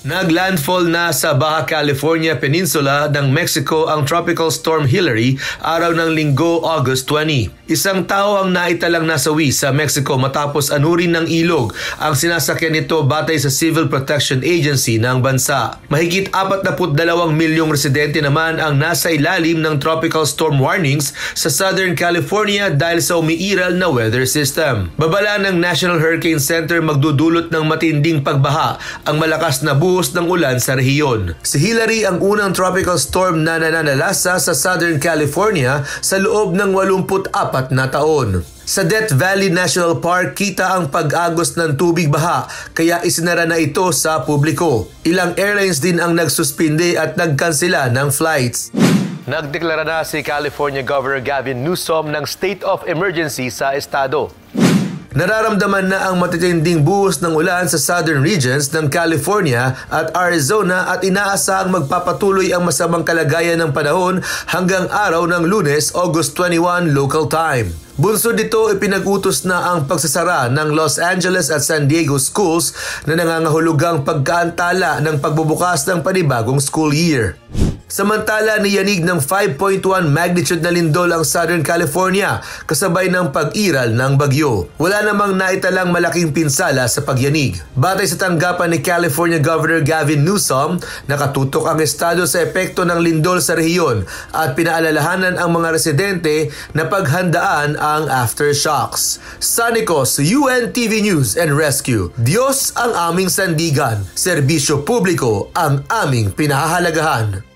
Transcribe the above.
Naglandfall na sa Baja California Peninsula ng Mexico ang Tropical Storm Hilary araw ng Linggo, August 20. Isang tao ang naitalang nasawi sa Mexico matapos anurin ng ilog ang sinasakyan nito batay sa Civil Protection Agency ng bansa. Mahigit 42 milyong residente naman ang nasa ilalim ng tropical storm warnings sa Southern California dahil sa umiiral na weather system. Babala ng National Hurricane Center magdudulot ng matinding pagbaha ang malakas na buhos ng ulan sa rehiyon. Si Hilary ang unang tropical storm na nananalasa sa Southern California sa loob ng 84 na taon. Sa Death Valley National Park, kita ang pag-agos ng tubig baha kaya isinara na ito sa publiko. Ilang airlines din ang nagsuspinde at nagkansela ng flights. Nagdeklara na si California Governor Gavin Newsom ng state of emergency sa estado. Nararamdaman na ang matitinding buhos ng ulan sa southern regions ng California at Arizona at inaasahang magpapatuloy ang masamang kalagayan ng panahon hanggang araw ng Lunes, August 21 local time. Bunsod dito, ipinag-utos na ang pagsasara ng Los Angeles at San Diego schools na nangangahulugang pagkaantala ng pagbubukas ng panibagong school year. Samantala, niyanig ng 5.1 magnitude na lindol ang Southern California kasabay ng pag-iral ng bagyo. Wala namang naitalang malaking pinsala sa pagyanig. Batay sa tanggapan ni California Governor Gavin Newsom, nakatutok ang estado sa epekto ng lindol sa rehiyon at pinaalalahanan ang mga residente na paghandaan ang aftershocks. Sanikos, UNTV News and Rescue. Diyos ang aming sandigan. Serbisyo publiko ang aming pinahahalagahan.